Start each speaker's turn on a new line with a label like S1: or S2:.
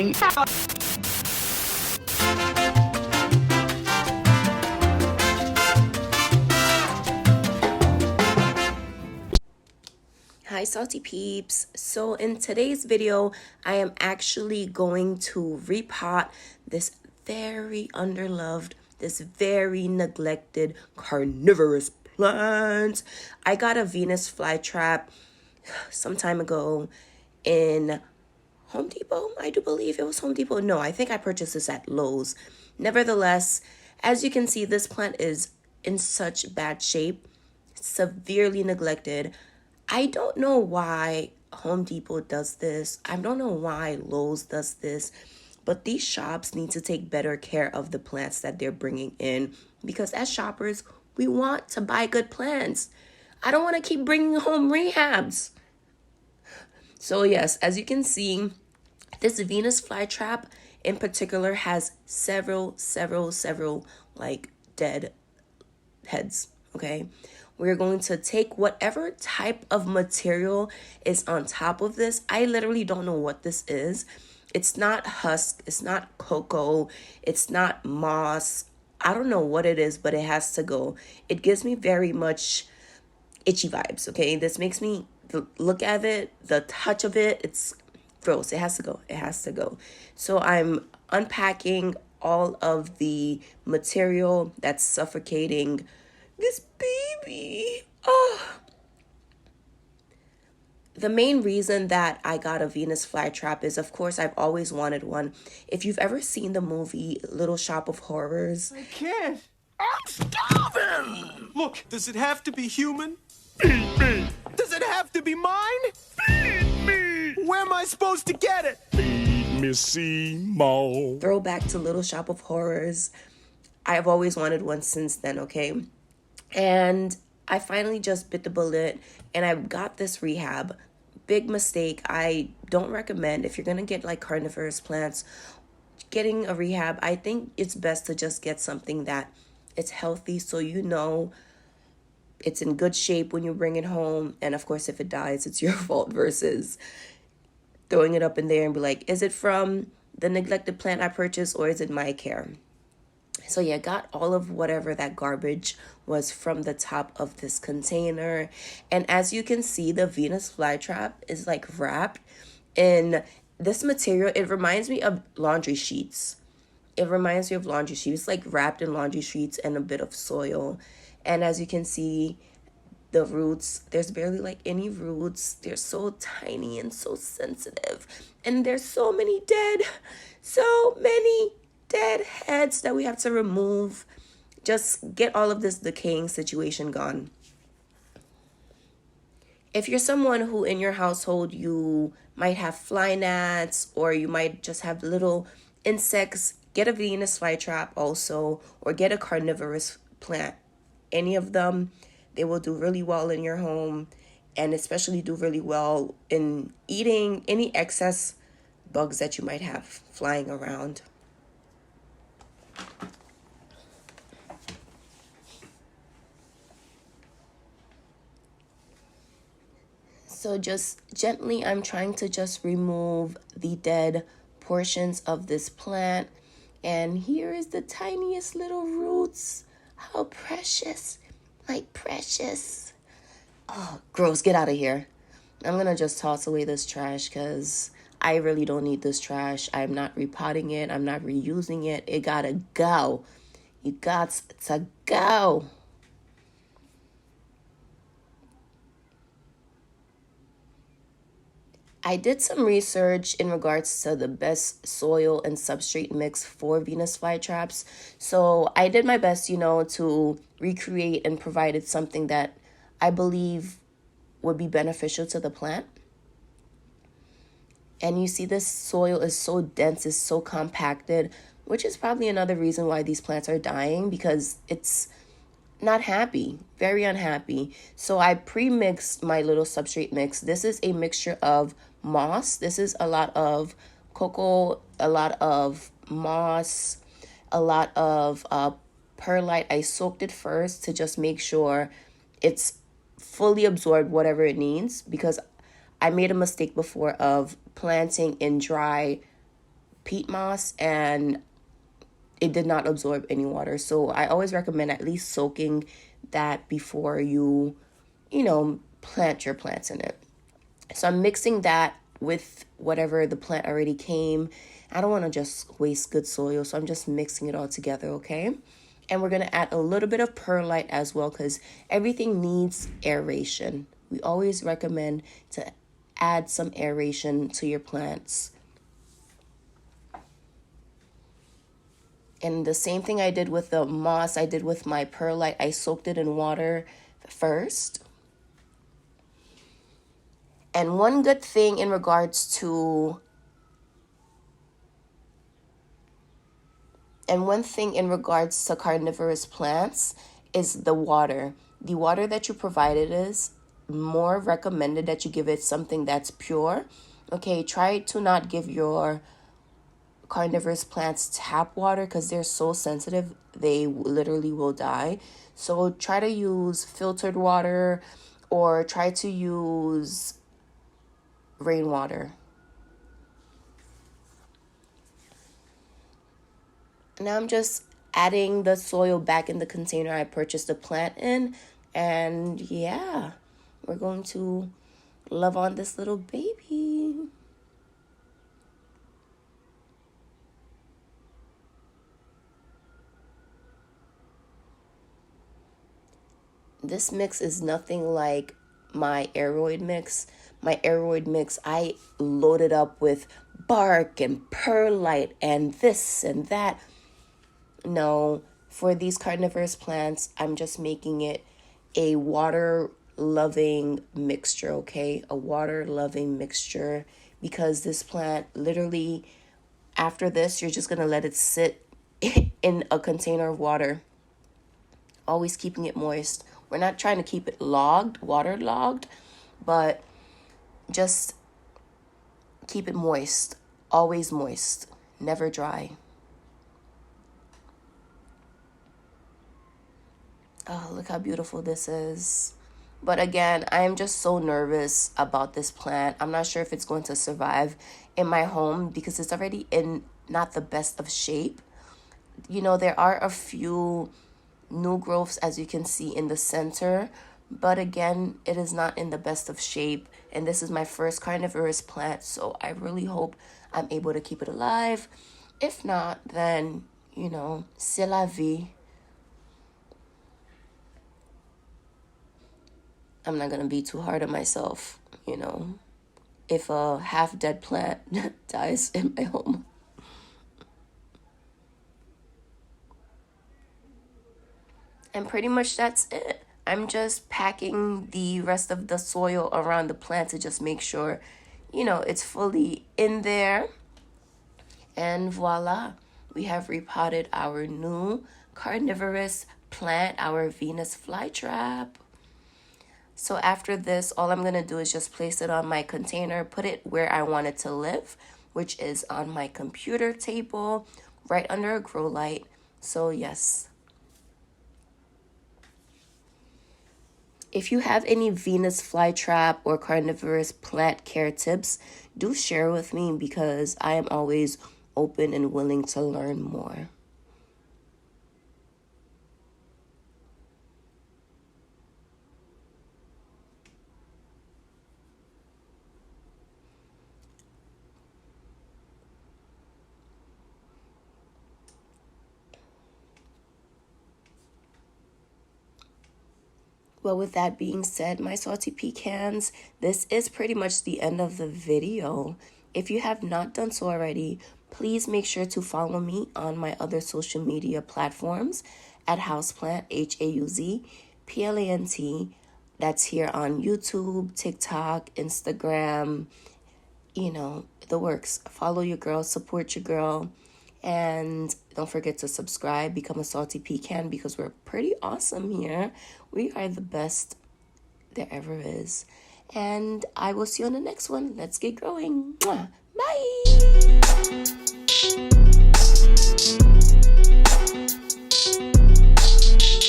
S1: Hi salty peeps. So in today's video, I am actually going to repot this very underloved, this very neglected carnivorous plant. I got a Venus flytrap some time ago in Home Depot. I do believe it was Home Depot. No, I think I purchased this at Lowe's. Nevertheless, as you can see, this plant is in such bad shape, severely neglected. I don't know why Home Depot does this. I don't know why Lowe's does this, but these shops need to take better care of the plants that they're bringing in, because as shoppers, we want to buy good plants. I don't want to keep bringing home rehabs. So yes, as you can see, this Venus flytrap in particular has several like dead heads, okay? We're going to take whatever type of material is on top of this. I literally don't know what this is. It's not husk, it's not cocoa, it's not moss. I don't know what it is, but it has to go. It gives me very much itchy vibes, okay? This makes me look at it, the touch of it, it's gross. It has to go. It has to go. So I'm unpacking all of the material that's suffocating this baby. Oh. The main reason that I got a Venus flytrap is, of course, I've always wanted one. If you've ever seen the movie Little Shop of Horrors.
S2: I can't. I'm starving! Look, does it have to be human? Feed me! Does it have to be mine? Feed me! Where am I supposed to get it? Feed me, Seymour.
S1: Throwback to Little Shop of Horrors. I've always wanted one since then, okay? And I finally just bit the bullet and I got this REHAB. Big mistake. I don't recommend, if you're going to get like carnivorous plants, getting a REHAB. I think it's best to just get something that it's healthy, so you know it's in good shape when you bring it home. And of course, if it dies, it's your fault, versus throwing it up in there and be like, is it from the neglected plant I purchased or is it my care? So yeah, got all of whatever that garbage was from the top of this container. And as you can see, the Venus flytrap is like wrapped in this material. It reminds me of laundry sheets. It reminds me of laundry sheets, like wrapped in laundry sheets and a bit of soil. And as you can see, the roots, there's barely like any roots. They're so tiny and so sensitive. And there's so many dead heads that we have to remove. Just get all of this decaying situation gone. If you're someone who in your household, you might have fly gnats or you might just have little insects, get a Venus flytrap also, or get a carnivorous plant. Any of them, they will do really well in your home, and especially do really well in eating any excess bugs that you might have flying around. So just gently, I'm trying to just remove the dead portions of this plant. And here is the tiniest little roots. How precious, like precious. Oh, gross, get out of here. I'm gonna just toss away this trash because I really don't need this trash. I'm not repotting it. I'm not reusing it. It gotta go. You got to go. I did some research in regards to the best soil and substrate mix for Venus flytraps. So I did my best, to recreate and provided something that I believe would be beneficial to the plant. And you see this soil is so dense, is so compacted, which is probably another reason why these plants are dying, because it's not happy, very unhappy. So I pre-mixed my little substrate mix. This is a mixture of moss. This is a lot of cocoa, a lot of moss, a lot of perlite. I soaked it first to just make sure it's fully absorbed whatever it needs, because I made a mistake before of planting in dry peat moss, and it did not absorb any water. So I always recommend at least soaking that before you plant your plants in it. So I'm mixing that with whatever the plant already came. I don't want to just waste good soil, so I'm just mixing it all together, okay? And we're going to add a little bit of perlite as well, because everything needs aeration. We always recommend to add some aeration to your plants. And the same thing I did with the moss, I did with my perlite. I soaked it in water first. And one good thing in regards to carnivorous plants is the water. The water that you provided is more recommended that you give it something that's pure. Okay, try to not give your carnivorous plants tap water because they're so sensitive, they literally will die. So try to use filtered water or try to use rainwater. Now I'm just adding the soil back in the container I purchased the plant in, and yeah, we're going to love on this little baby. This mix is nothing like my aeroid mix. My aeroid mix, I loaded up with bark and perlite and this and that. No, for these carnivorous plants, I'm just making it a water-loving mixture, okay? A water-loving mixture, because this plant, literally, after this, you're just going to let it sit in a container of water. Always keeping it moist. We're not trying to keep it waterlogged, but just keep it moist. Always moist. Never dry. Oh, look how beautiful this is. But again, I am just so nervous about this plant. I'm not sure if it's going to survive in my home because it's already in not the best of shape. There are a few new growths, as you can see in the center, but again, it is not in the best of shape, and this is my first carnivorous plant, so I really hope I'm able to keep it alive. If not, then c'est la vie. I'm not gonna be too hard on myself, if a half-dead plant dies in my home. And pretty much that's it. I'm just packing the rest of the soil around the plant to just make sure, it's fully in there. And voila, we have repotted our new carnivorous plant, our Venus flytrap. So after this, all I'm going to do is just place it on my container, put it where I want it to live, which is on my computer table, right under a grow light. So yes. If you have any Venus flytrap or carnivorous plant care tips, do share with me because I am always open and willing to learn more. Well, with that being said, my salty pecans, this is pretty much the end of the video. If you have not done so already, please make sure to follow me on my other social media platforms at HauzPlant, HauzPlant. That's here on YouTube, TikTok, Instagram, the works. Follow your girl, support your girl. And don't forget to subscribe, become a salty pecan because we're pretty awesome here. We are the best there ever is. And I will see you on the next one. Let's get growing. Mwah. Bye.